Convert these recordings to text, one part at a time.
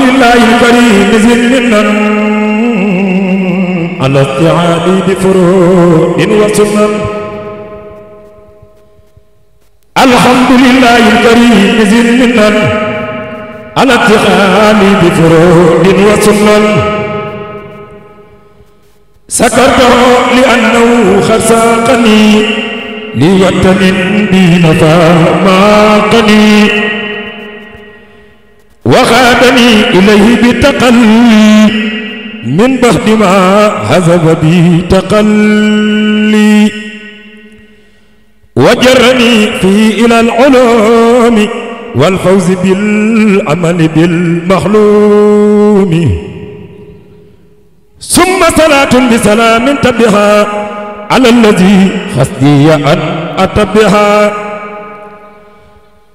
لله الكريم ذي المنن على استعاني بفروض وسنن. الحمد لله الكريم ذي المنن على استعاني بفروض وسنن. سكرته لأنه خساقني لوطن بي نفى ماقني وخادني إليه بتقلي من بعد ما هزب بي تقلي وجرني فيه إلى العلوم والفوز بالعمل بالمحلوم. ثم صلاة بسلام تبها على الذي خصدي أن أتبها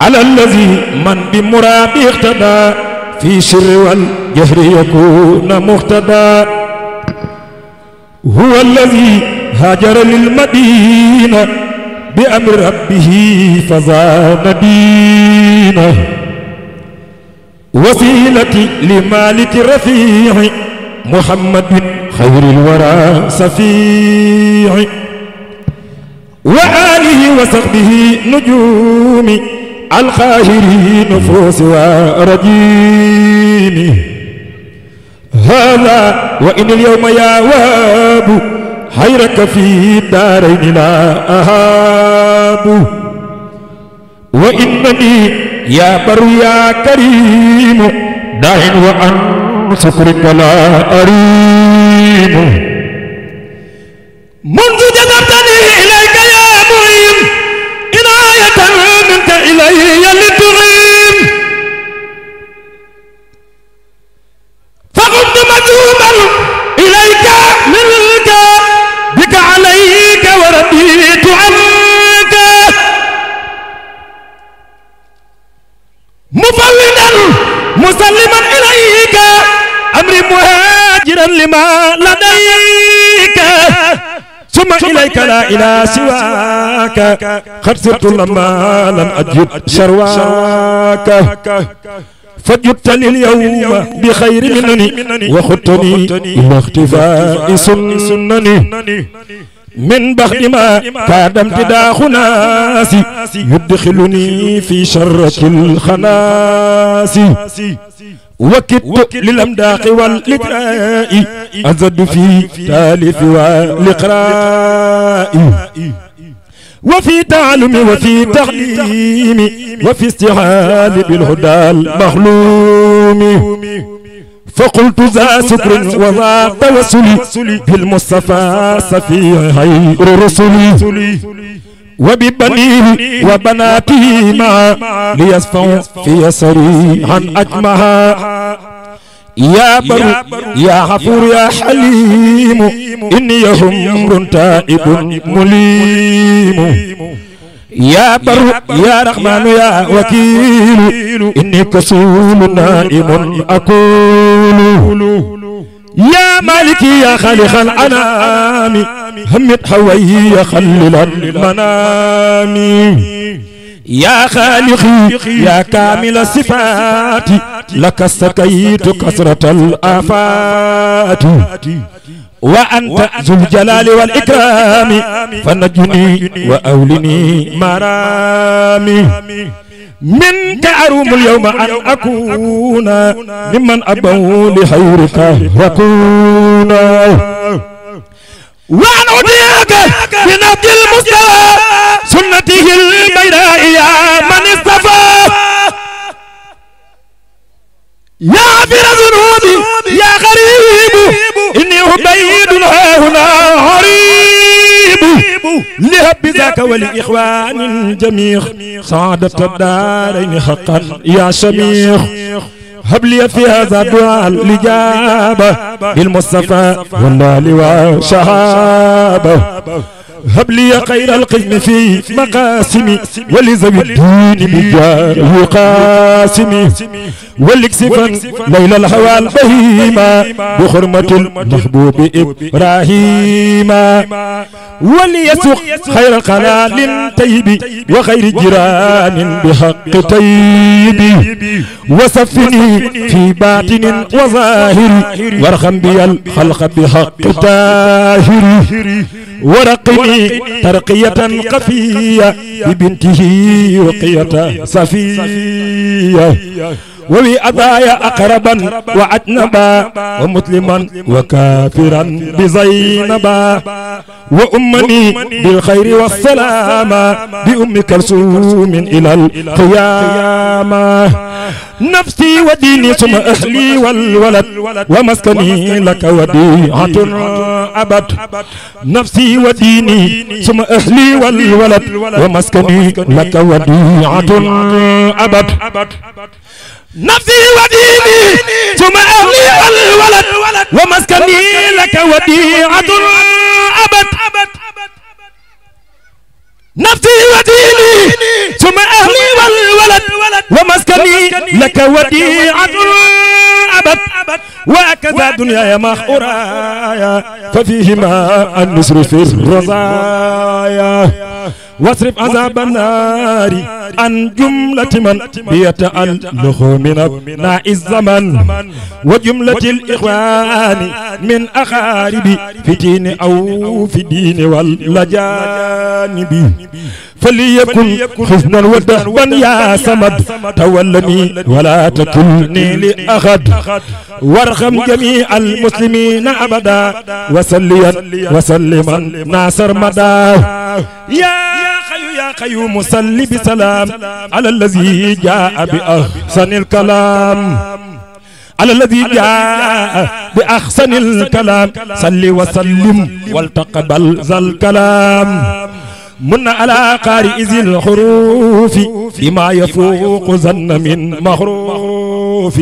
على الذي من بمرادي اقتدى في شر والجهر يكون مقتدى. هو الذي هاجر للمدينة بأمر ربه فزاد دينه وسيلتي لمالك رفيع محمد خير الورى سفيع وآله وصحبه نجوم القاهرين نفوس ورجيم. هذا وإن اليوم يا واب حيرك في الدارين لا أهاب. وإنني يا بر يا كريم داع وأن شكرك لا أريم. منذ جذبتني إليك يا معين عناية منك إلي لتغيم فقمت مجوبا إليك منك بك عليك ورديت عنك مفوضا مسلما إليك أمري مهاجرا لما لديك ثم إليك لا إله سواك قد صرت لما لم أجد شرواك فجبت لليوم بخير منني وخدتني إلى اختفاء سنني من بعد ما كاد امتداح ناسي يدخلني في شرك الخناس. وكدت للأمداح والإقراء أزد في تالف والإقراء وفي تعلم وفي تعليم وفي استعاذ بالهدى المخلوم. فقلت ذا سكر وذا توسل بالمصطفى صفي خير رسلي وببنيه وبناته معا ليصفوا في سريعا أجمها. يا بر يا غفور يا حليم إني همر تائب مليم. يا بر يا رحمن يا وكيل إني كسول نائم أكول. يا مالكي يا خالق الأنام همت هوي خلل المنام. يا خالقي يا كامل الصفات لك استكيت كثرة الآفات. وأنت ذو الجلال والإكرام فنجني وأولني مرامي. منك أروم اليوم أن أكون ممن أبوا لخيرك يكون. وأن أديك بنبض المصطفى سنته البيضاء يا من اصطفى. يا غفير ذنوبي يا غريب إني عبيد هنا غريب لهب ذاك ولإخوان جميع سعادة الدارين حقا يا شميخ. هب لي في هذا الدعاء الإجابة بالمصطفى والآل والصحابة هب لي خير القسم في مقاسمي ولزوي الدين بجاه قاسمي ولكسفا ليل الهوى البهيمة بحرمة المحبوب إبراهيم وليسق خير القلال طيب وخير جيران بحق طيب وصفني في باطن وظاهر وارحم بي الخلق بحق طاهر ورقني ترقية قفية ببنته رقية صفية وبأبايا أقربا وعتنبا ومسلما وكافرا بزينبا وأمني بالخير والسلام بأم كلثوم إلى القيامة نفسي وديني ثم أهلي والولد ومسكني لك وديعة أبد نفسي وديني ثم أهلي والولد ومسكني لك وديعة أبد نفسي وديني ثم أهلي والولد ومسكني لك وديعة أبد نفسي وديني ثم أهلي والولد ومسكني لك وديعة أبد وكذا دنياي مع أخرايا ففيهما النصر في الرزايا واصرف عذاب النار عن جملة من بيتألق من أبناء الزمن وجملة الإخوان من أقارب في دين أو في دين والجانب فليكن حزنا ودهبا يا صمد تولني ولا تكلني لأحد وارحم جميع المسلمين أبدا وسليا وسلما ناصر مدى يا قيوم صل بسلام على الذي جاء بأحسن الكلام على الذي جاء بأحسن الكلام صل وسلم والتقبل ذا الكلام من على قارئ ذي الحروف بما يفوق ظن من مخروف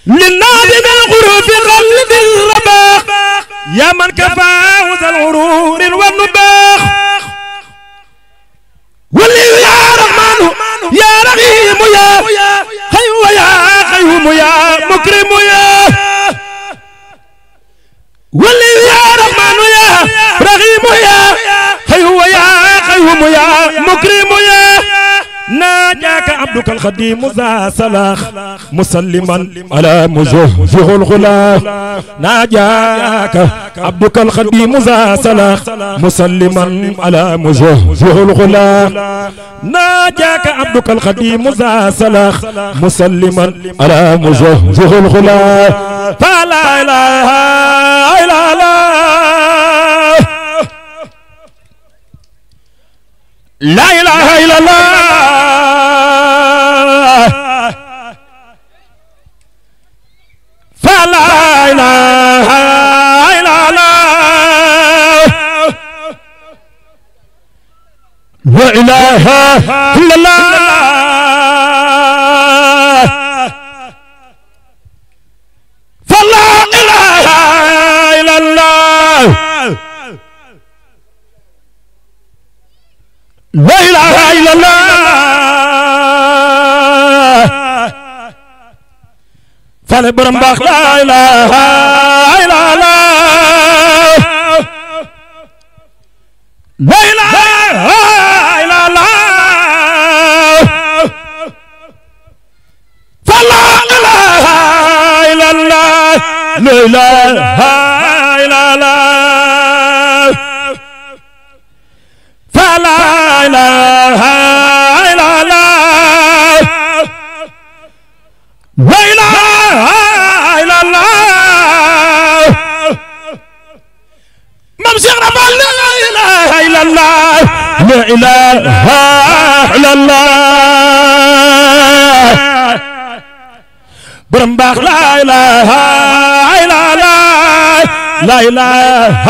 للنادم الغروف قلب الرباح يا من كفاه ذا الغرور والنباح ولي يا رحمن يا رحيم يا حي يا قيوم يا مكرم يا ولي يا رحمن يا رحيم يا حي يا قيوم يا مكرم يا ناجاك عبدك الخديم ذا صلاح مسلما على مزهزه الغلا ناجاك عبدك الخديم ذا صلاح مسلما على مزهزه الغلا ناجاك عبدك الخديم ذا صلاح مسلما على مزهزه الغلا فلا اله الا الله لا اله الا الله فلا اله الا الله لا اله الا الله فلا اله الا الله لا اله الا الله فلا برمباخ لا اله الا الله لا اله الا الله فلا اله الا الله لا اله الا الله فلا اله الا الله لا اله الا الله ممسك ربا لا اله الا الله لا اله الا الله برمباخ لا اله الا الله لا اله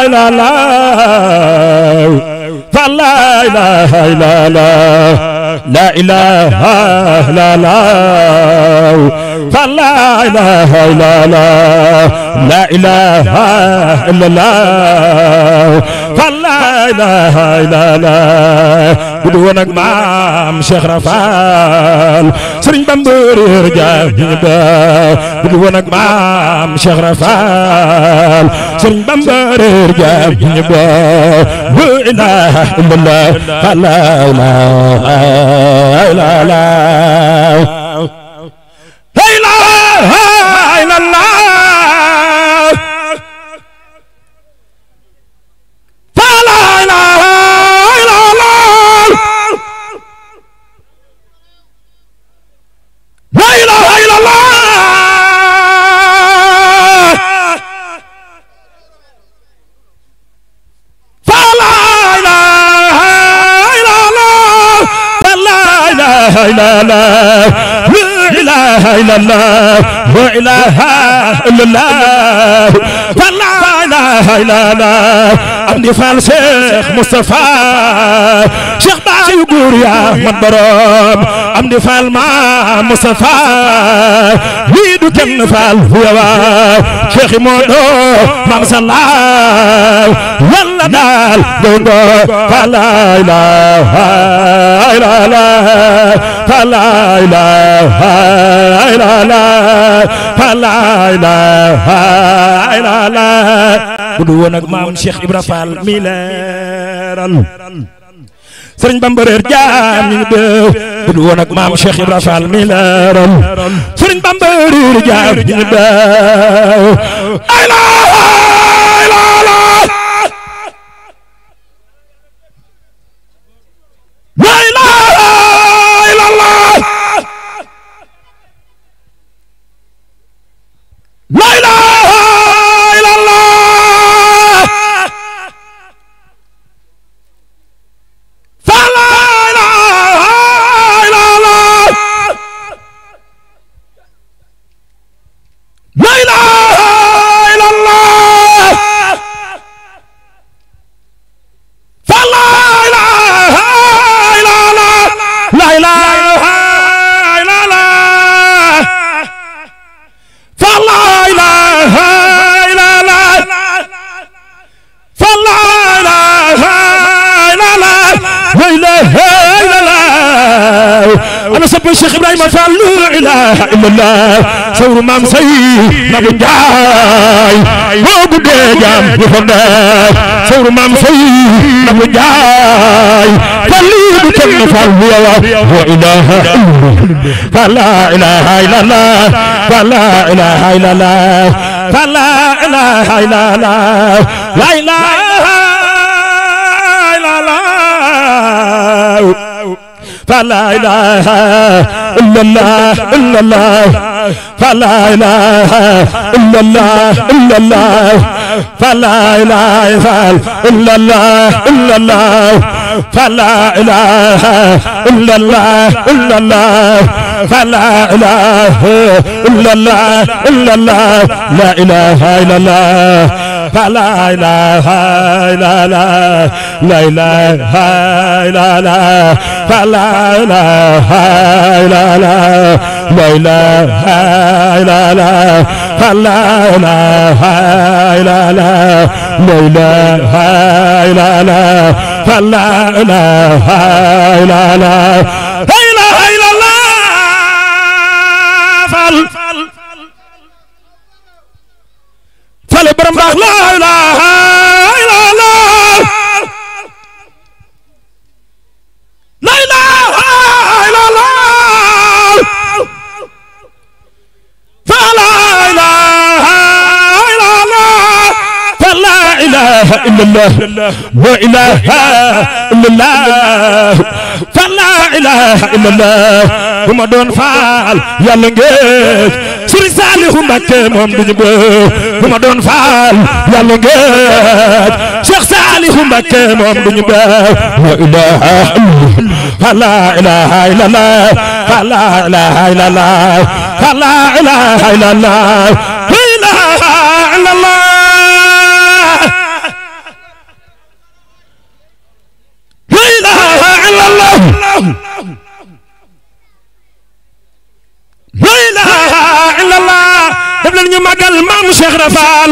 الا الله فلا اله الا الله لا اله الا الله فلا اله الا الله لا اله الا الله فلا إله إلا الله بدونك مام شيخ رفال سرين بامبر رجال بدونك مام شيخ رفال سرين بامبر رجال لا إله إلا الله فلا إله إلا الله لا إله إلا الله لا إله إلا الله لا إله إلا الله فلا إله إلا الله أمدي فال شيخ مصطفى شيخ باي بوريا مدبرم أمدي فال ما مصطفى ويدو كن فال هو شيخ مودو مام سلام يلا دال دونغو فلا إله إلا الله فلا إله إلا الله فلا إله إلا الله بدون مام شيخ إبراهيم فال ميلرال سرين بامبرير جام نيدو بدون مام شيخ إبراهيم فال ميلرال سرين بامبرير جام نيدو لا إله إلا الله لا إله إلا الله فلا إله إلا الله لا إله إلا الله فلا إله إلا الله لا إله إلا الله فلا إله إلا الله فلا إله إلا الله لا إله إلا الله أنا سب الشيخ إبراهيم فال لا إله إلا الله سور مام سي نبي جاي وقد جام بفنا سور مام سي نبي جاي فليد كم فال هو إله فلا إله إلا الله فلا إله إلا الله فلا إله إلا الله لا إله إلا الله فلا إله إلا الله إلا الله فلا إله إلا الله إلا الله فلا إله إلا الله إلا الله فلا إله إلا الله إلا الله فلا إله إلا الله إلا الله لا إله إلا الله فلا إله إلا الله لا إله إلا الله فلا إله إلا الله لا إله إلا الله فلا إله إلا الله لا إله إلا الله فلا إله إلا الله لا إله إلا الله فل برم لا إله إلا الله لا إله إلا الله فلا إله إلا الله فلا إله إلا الله لا إله إلا الله فلا إله إلا الله هم دون فال يالنجيك سري صالح مبكي موم دي بو هم دون فال يالنجيك شيخ صالح مبكي موم دي بو لا إله فلا إله إلا الله فلا إله إلا الله فلا إله إلا الله لا إله إلا الله لا إله إلا الله لا إله إلا الله def leen ñu magal maam Cheikh Rafal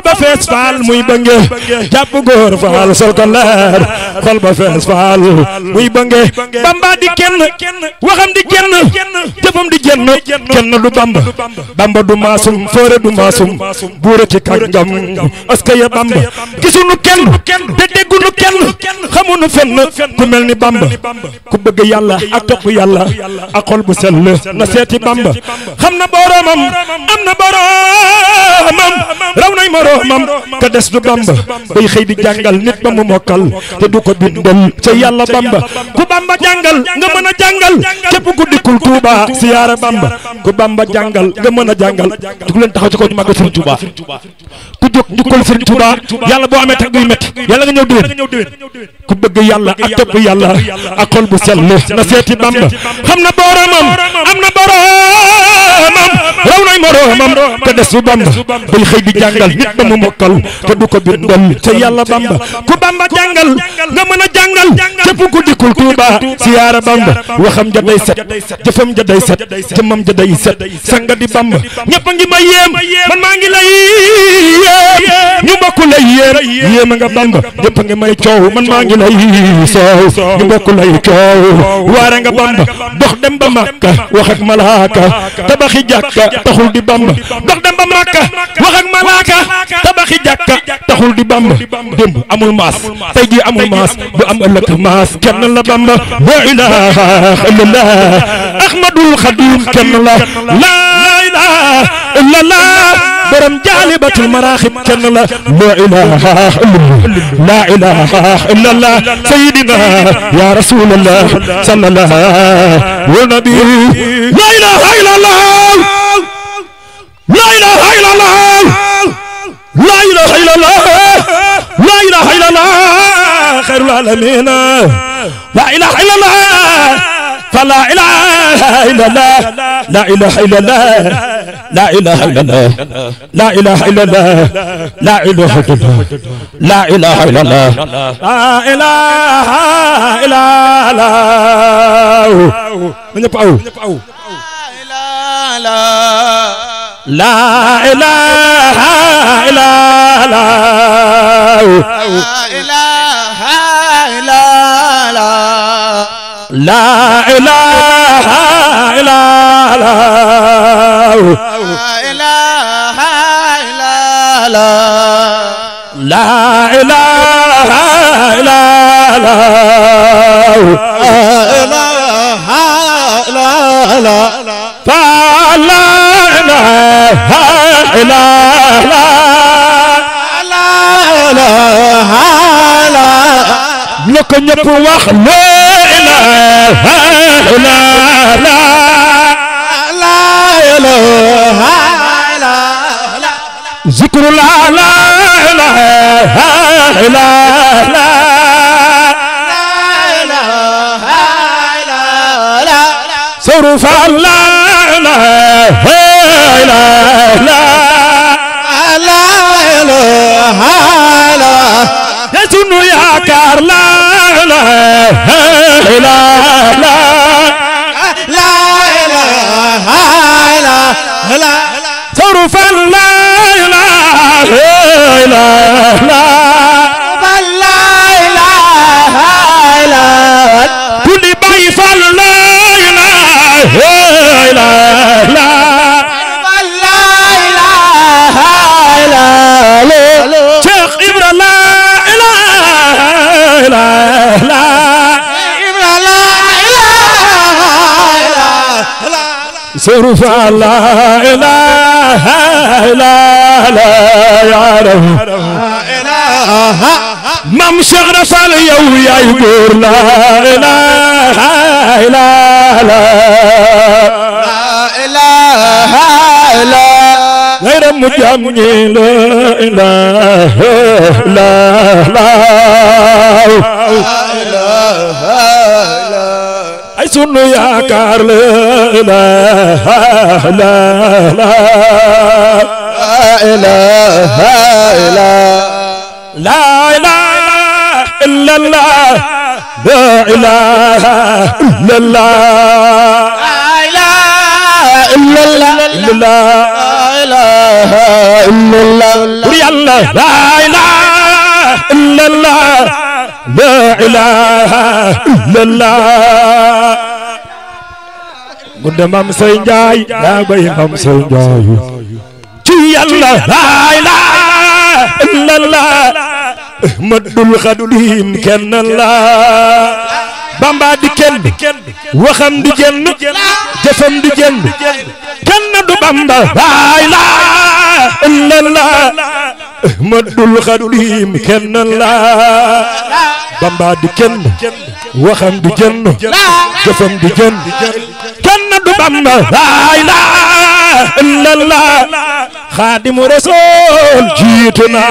ba fees faal muy bënge jàpp góor faal sol ko leer xol ba fees faal muy bënge bamba di kenn waxam di kenn jëfam di jenn kenn du bamba bamba du maasum foore du maasum buura ci kàngam aska ya bamba gisunu kenn te déggunu kenn xamunu fenn ku mel ni bamba ku bëgg yàlla ak topp yàlla ak xol bu sell na seeti bamba xam na boromam am na boromam raw nay moroomam ka des du bamba bay xëy di jàngal nit ba mu mokkal te du ko bindal ca yàlla bamba ku bamba jàngal nga mën a jàngal képp ku dikkul Tuuba siyaara bamba ku bamba jàngal nga mën a jàngal du leen taxaw ci kaw ñu màggal Sëriñ Tuuba ku jóg njukkal Sëriñ Tuuba yàlla boo amee tag buy métti yàlla nga ñëw déwén ku bëgg yàlla ak topp yàlla ak xol bu sell na seeti bamba xam na boromam am na boromam raw nay moroomam te des su bamba bay xëy di jàngal nit ba mu mokkal te du ko bindal te yàlla bamba ku bamba jàngal nga mën a jàngal képp ku dikkul Tuuba siyaara bamba waxam ja day set jëfam ja day set jëmmam ja day set sanga di bamba ñëpp a ngi ma yéem man maa ngi lay yéem ñu bokk lay yéem a nga bamba ñëpp a ngi may coow man maa ngi lay soow ñu bokk lay coow waare nga bamba dox dem ba Makka wax ak malaaka tabaxi jàkka taxul di bamba dox dem ba Makka wax ak malaaka tabaxi jàkka taxul di bamba démb amul maas tey jii amul maas bu am ëllëg maas kenn la bamba la ilaha illallah ahmadul xadim kenn la ilaha illallah borom jaalibatul maraaxib kenn la la ilaha illallah sayyidina ya rasulallah sallallahu wa nabi la ilaha illallah la ilaha illallah la ilaha illallah la ilaha illallah khairul alamin la ilaha illallah fala ilaha illallah la ilaha illallah لا إله إلا الله لا إله إلا الله لا إله إلا الله لا إله إلا الله لا إله إلا الله من يبقوا لا إله إلا الله لا إله إلا الله لا إله إلا الله لا إله إلا الله فلا إله إلا الله لا إله إلا الله لك نبو وخ لا إله إلا الله لا إله إلا الله ذكر لا لا إله إلا الله لا إله إلا الله صرف لا إله إلا الله لا إله إلا الله يسون يا كار لا إله إلا الله لا إله إلا الله صرف لا إله إلا الله لا إله إلا الله كل باي فلا إله إلا الله لا إله إلا الله شيخ إبراهيم لا إله إلا الله إبراهيم لا إله إلا الله صرف لا إله إلا الله يا رب مام شغرف اليوم يا يقول لا إله إلا الله لا إله إلا غير مجامل لا إله إلا الله أي سنو يا كارل لا إله إلا لا إله إلا الله لا إله إلا الله لا إله إلا الله ilaha illallah bur yàlla la ilaha illallah la ilaha illallah gudde mam say njaay yaa bay mam say njaay ci yàlla la ilaha illallah Ahmadul Xadim kenn la Bamba di kenn waxam di jenn jëfam di jenn kenn du Bamba la ilaha illallah Ahmadul Xadim kenn la Bamba di kenn waxam di jenn jëfam di jenn kenn du Bamba la ilaha illallah Xaadimu Rasuul jiitu na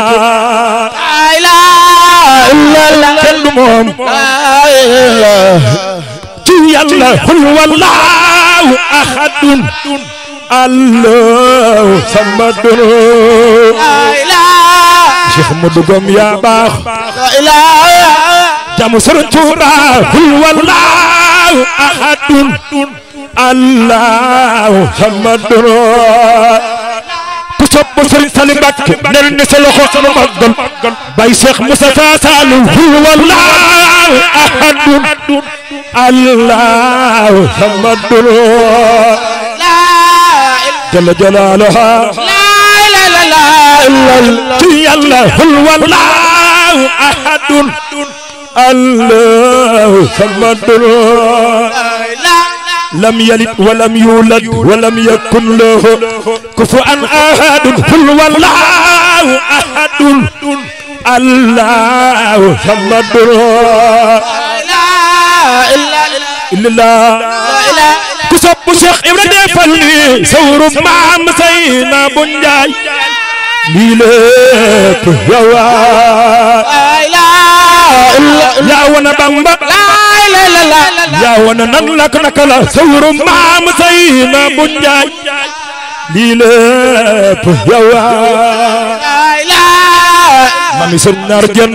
la ilaha illallah kenn du moom ci yàlla xul wallaahu ahadun allahu samadun la ilaha Cheikh Modou Gom yaa baax la ilaha jamu Sëriñ Tuuba xul wallaahu ahadun allahu samadun ku sopp Sëriñ Saliou Mbacké nel ni sa loxo sunu màggal bay Cheikh Moustapha Saliou xul wallaahu ahadun allahu samadun jalla jalaaluha la ilaha illallah ci yàlla xul wallaahu ahadun allahu samadun lam yalid walam yulad walam yakun lahu kufuwan ahadun qul wallahu ahadun allahu samadun la ku sopp Cheikh Ibra defal ni sawru maam Seyna bu Njaay lii lépp yow yaa wana Bamba yaa wana nan lak naka la sawru maam Seyna bu Njaay lii lépp yow mami sëñ naar jënd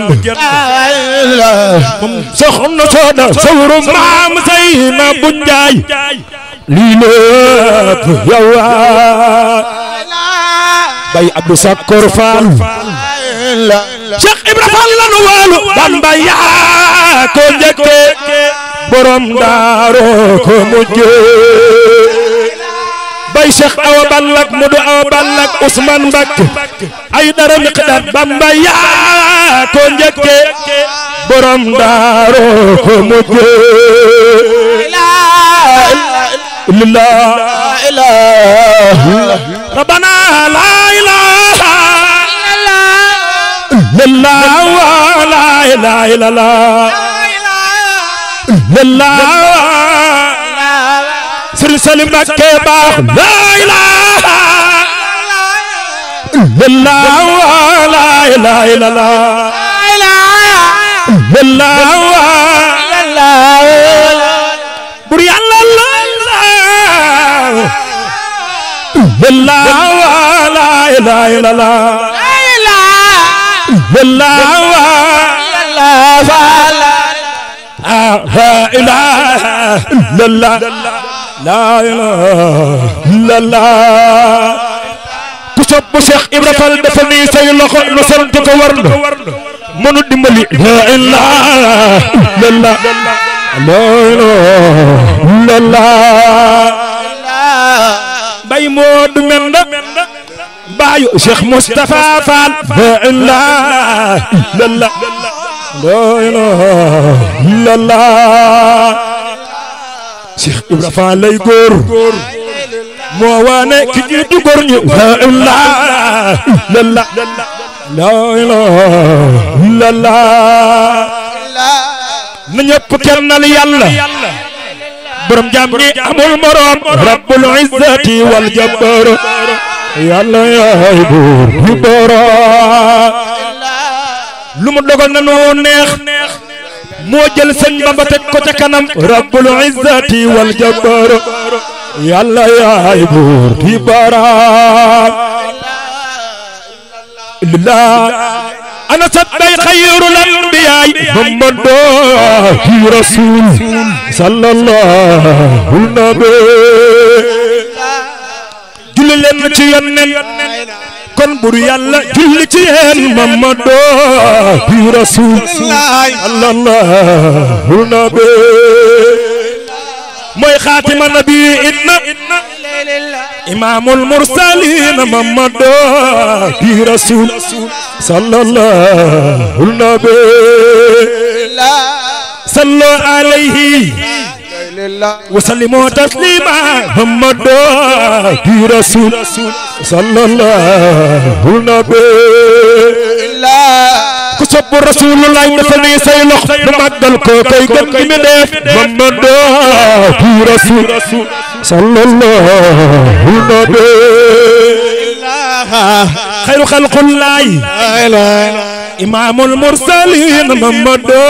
moom soxna sooda sawru maam Seyna bu Njaay lii lépp yow bay Abdou Sakor Fall Cheikh Ibra Fall la nu walu Bamba yaa ko njëkke borom daaro ko mujje bay Cheikh Awa Ballak Modou Awa Ballak Ousmane Mbacké ay dara miqdar Bamba yaa ko njëkke borom daaro ko mujje la ilaha rabbana la ilaha illallah la ilaha illallah la Sëriñ Saliou Mbacké baax la ilaha illallah la ilaha illallah bur yàlla la ilaha illallah ku sopp Cheikh Ibra Fall dafa ni say loxo nu sant ko war na mënu dimbali la ilaha illallah la ilaha bay Modou Menda bayu Cheikh Moustapha Fall la ilaha illallah la ilaha illallah Cheikh Ibra Fall lay góor moo waane ki jiitu góor ñi la ilaha illallah la ilaha illallah na ñëpp kennal yàlla borom jàmm ñi amul morom rabbul izzati wal jabbar yàlla yaay buur bi borom lu mu dogal na noo neex moo jël sëñ Bamba teg ko ca kanam rabbul izzati wal jabbar yàlla yaay buur bi borom la ana sabbay xayrul anbiyaay Muhammadu rasul sallallahu nabi julli leen ci yónneen kon bur yàlla julli ci yéen Mamadu bi rasul sallallahu nabi mooy xaatima nabi inna imaamul mursaliin Mamadu bi rasul sallallahu nabi sallu alayhi wa sallimu taslima Mamadu bi rasul sallallahu nabi ku sopp rasulullah defal ni say lox nu màggal ko koy gën gi mi def Mamadu bi rasul sallallahu nabi xayru xalqullahi imaamul mursaliin Mamadu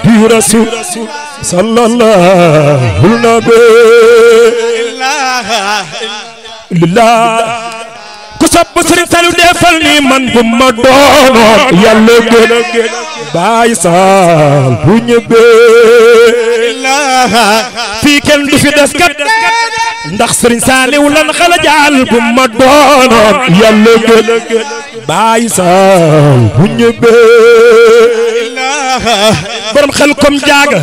bi rasul sallallahu nabi lillah ku sopp Sëriñ Saliou defal ni man bu ma doonoon yàlla gën Baay Saal bu ñëbbee fii kenn du fi des kat ndax Sëriñ Saliou lan xala jaal bu ma doonoon yàlla gën Baay Saal bu ñëbbee borom xel kom jaaga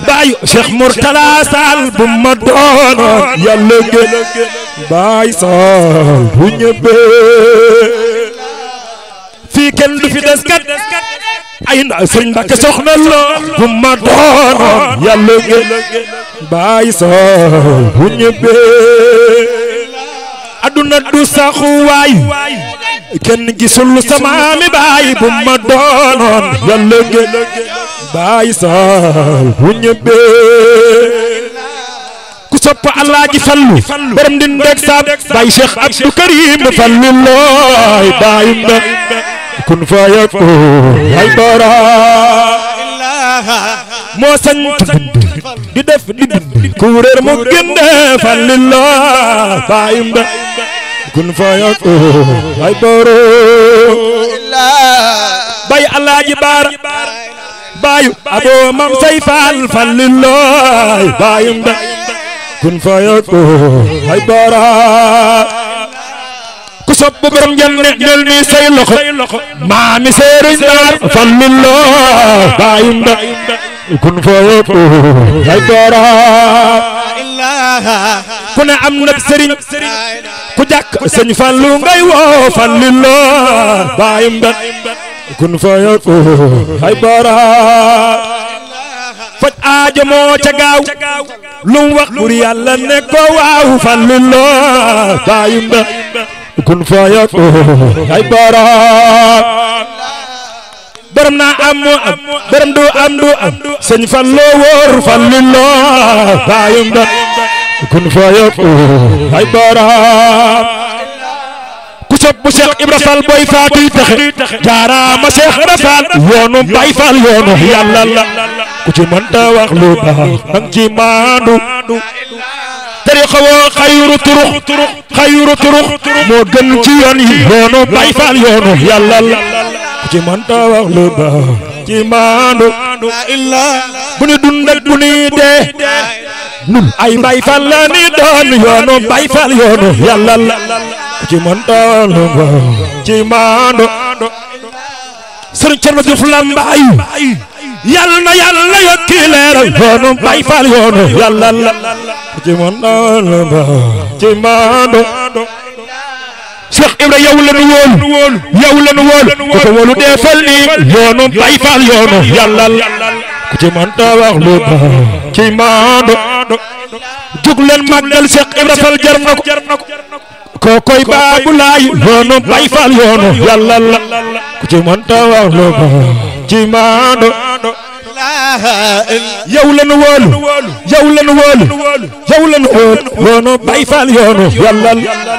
baayu Cheikh Mourtala Sall bu ma doonoon yàlla gën Baay Saal bu ñëbbee fii kenn du fi des kat ay na Sëriñ Mbàkke soxna Lo bu ma doonoon yàlla gën Baay Saal bu ñëbbee aduna du saxu waay kenn gisul sama mi baay bu ma doonoon yàlla gën Baay Saal bu ñëbbee ku sopp Alaaji Fallu borom di ndeg saab Baay Cheikh Abdou Karim Fallu looy baay mbe kun fa yakun ay bara moo sañ di def di dund ku réer mu génne Fallu looy baay mbe kun fa yakun ay bara bay Alaaji Baara bayu abo mam say Fall Fallu looy baay mbe kun fa yakun ay bara ku sopp borom janne ñol ni say loxo maami Sëriñ Naar Fallu looy baay mbe kun fa yakun ay bara ku ne am na sëriñ ku jàkk sëñ Fallu ngay woo Fallu looy baay mbe kun fa yakun ay bara faj aajo moo ca gaaw lu mu wax bur yàlla ne ko waaw Fallu looy baay mbe kun fa yakun ay bara borom naa am borom du am sëñ Fallu wóor Fallu looy baay mbe kun fa yakun ay bara ku sopp bu Cheikh Ibra Fall boy faatuy taxe jaaraama Cheikh Ibra Fall yoonu Baay Fall yoonu yàlla la ku ci mënta wax lu baax nang ci maandu tariqa woo xayru turux moo gën ci yoon yi yoonu Baay Fall yoonu yàlla la ku ci mënta wax lu baax ci maandu bu ni dund ak bu ni dee nun ay Baay Fall la ni doon yoonu Baay Fall yoonu yàlla la ku ci mënta wax lu baax ci maandu Sëriñ Cerno Juuf Lambaay yàlla na yàlla yokki leeral yoonu Baay Fall yoonu yàlla la ku ci mënta wax lu baax ci maandu Cheikh Ibra yow la nu wóolu ku ko wóolu defal ni yoonu Baay Fall yoonu yàlla la ku ci mënta wax lu baax ci maandu jug leen màggal Cheikh Ibra Fall jar na ko kookoy Baabu Laay yoonu Baay Fall yoonu yàlla la ku ci mënta wax lu baax ci maandu yow la nu wóolu yoonu Baay Fall yoonu yàlla la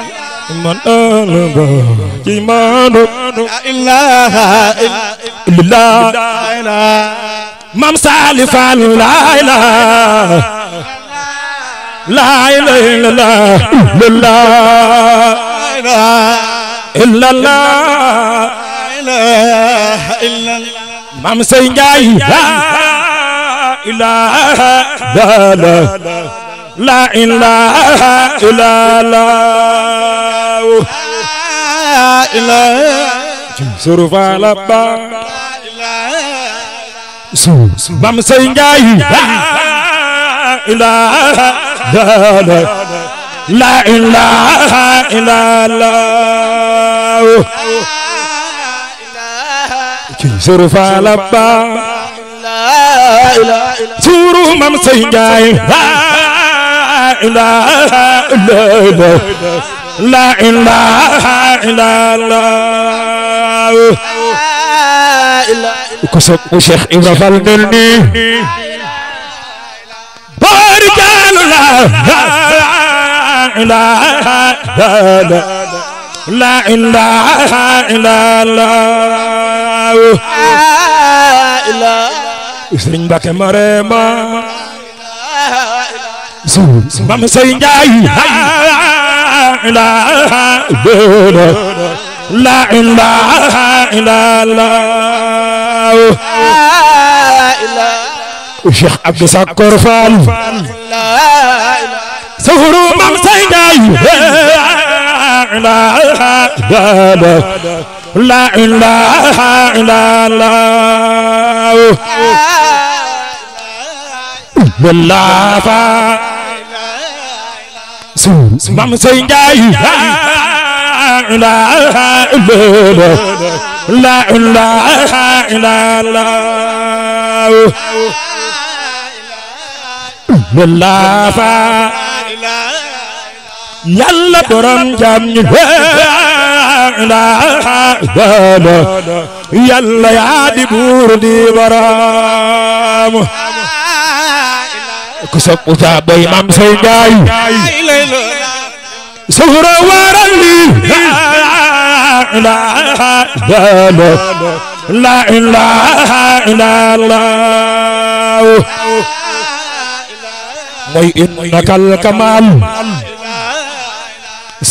man alba ci maandu illallah Maam Saali Fall la ilaha illallah Maam Sey Njaay la ilaha لا إله إلا الله سرف على با بام سينجاي لا إله لا إله إلا الله سرف على با سورو مام سينجاي لا إله لا إله إلا الله كسب شيخ إبراهيم دلني برجال لا إله لا إله إلا الله Sëriñ Mbàkke Marema Mame Sey Njaay la ilaha illallah Cheikh Abdou Sakor Fall Sahuru Mame Sey Njaay la ilaha illallah Billah fa Mame Sey Njaay la ilaha illallah Billah fa Yàlla borom jam ñi Yàlla yaa di buur di borom ku sopp jaabay Mame Sey Njaay suhra waral li la ilaha illallah mooy innakal kamal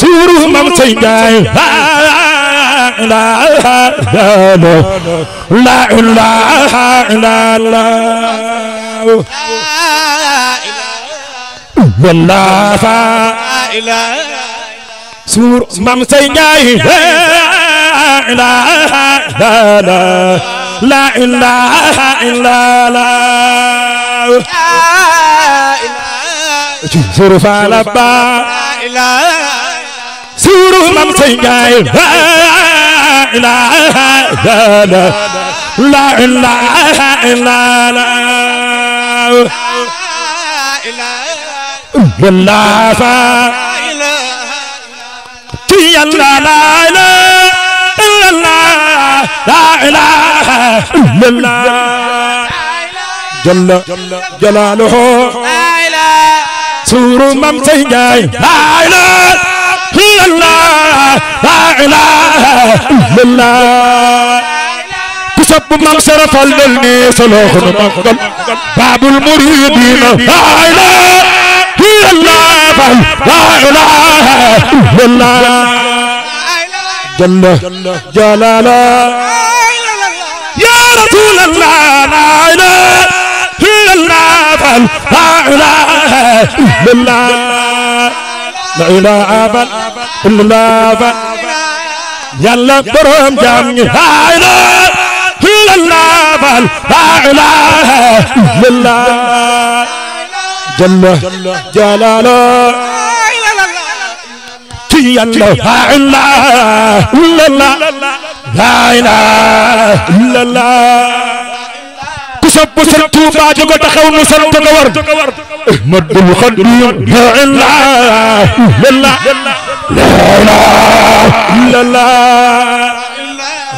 suhru Mame Sey Njaay la ilaha illallah Billah fa Sur Mame Sey Njaay la ilaha illallah Sur fa la ba Sur Mame Sey Njaay la ilaha illallah Billah fa ci Yàlla la ilaha illallah jalla jalaaluhu suuru Mame Sey Njaay la ilaha illallah ku sopp Mame Serap Fall del ni solo xunu magal Babul Muridina la ilaha illallah la ilaha illallah jalla jalala ya Rasulallah la ilaha illallah la ilaha illallah la ilaha illallah Yàlla borom jam ñi la ilaha illallah la ilaha illallah jalla jalala ci Yàlla la ilaha illallah la ilaha illallah ku sopp Sëriñ Tuuba jóg taxaw nu sant ko war Ahmadul Xadim la ilaha illallah la ilaha illallah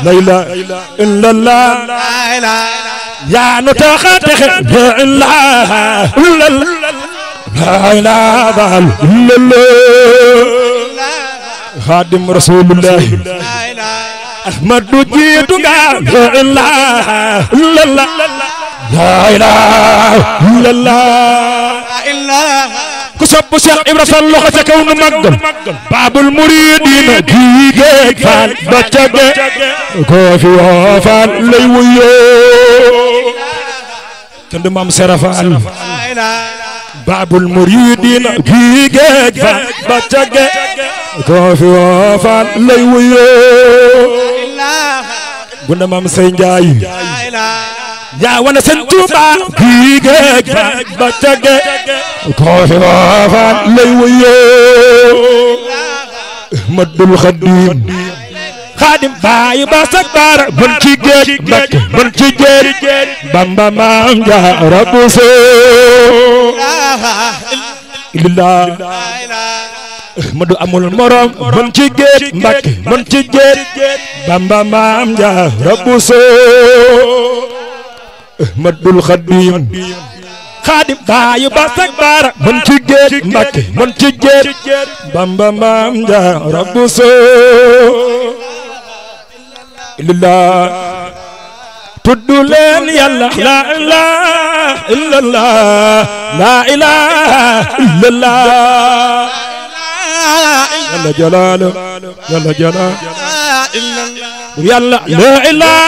la ilaha illallah yaa nu taxa texe la ilaha illallah la ilaha illallah Xaadim Rasulullah Ahmadu jiitu nga la ilaha illallah la ilaha illallah ku sopp Cheikh Ibra Fall loxo ca kaw nu màggal Babul Muridina jiige Fall ba cage ko fi woo Fall lay wuyoo kenn du Mame Serap Fall babul muridina kii géej fa ba ca géej koo fi woo faal lay wuyoo gunda maam Sey Njaay yaa wane seen Tuuba kii géej fa ba ca géej koo fi woo faal lay wuyoo Ahmadul Xadim Xadim baayu ba sak baara mën ci géej Mbakke mën ci géej Bamba maam Jaara Buso illallah Ahmadu amul morom mën ci géej Mbakke mën ci géej Bamba maam Jaara Buso Ahmadul Xadim Xadim baayu ba sak baara mën ci géej Mbakke mën ci géej Bamba maam Jaara Buso illallah tuddu leen yàlla la ilaha illallah la ilaha illallah yàlla jalaalu yàlla jalaalu yàlla la ilaha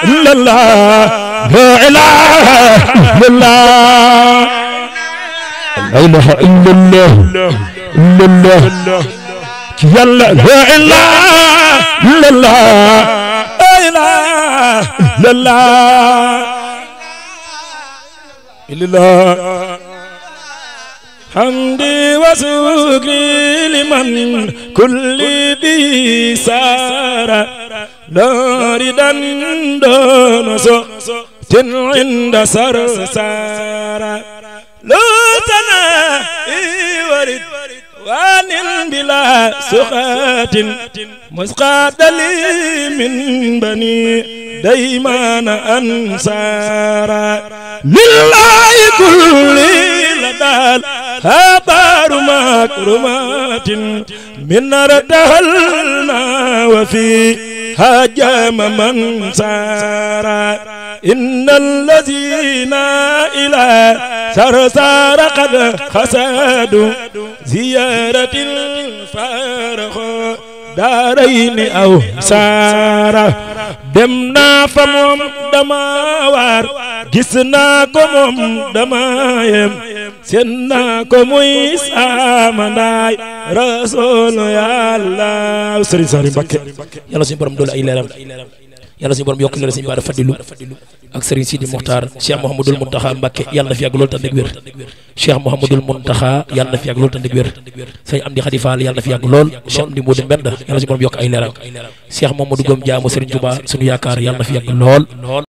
illallah la ilaha illallah la ilaha illallah illallah yàlla la ilaha illallah la illallah hamdi wa sukri liman kulli bi sara loridan dono so tin inda sarsara lutana iwarid wanil bila sukhatin مسقط لي من بني ديمان أنصارا لله كل لدال هبار مكرمات من ردهلنا وفي هجم من سارا إن الذين إلى سرسار قد خسدوا زيارة الفارخ daarayni aw saara dem naa fa moom dama waar gis naa ko moom dama yem seen naa ko muy sama ndaay rasuulu yàlla Sëriñ Saliou Mbacké yàlla suñu borom doole ay leeram yàlla suñu borom yokk leeram suñu baara fadilu ak Serigne Sidi Mokhtar Cheikh Mouhamadoul Mountakha Mbacké yàlla na fi yàgg lool te wér Cheikh Mouhamadoul Mountakha yàlla na fi yàgg lool te wér Serigne Amdi Khady Fall yàlla na fi yàgg lool Cheikh Amdi Modou Mbenda yàlla si borom yokk ay leeram Cheikh Mouhamadou Gom Jaamu Serigne Touba sunu yaakaar yàlla na fi yàgg lool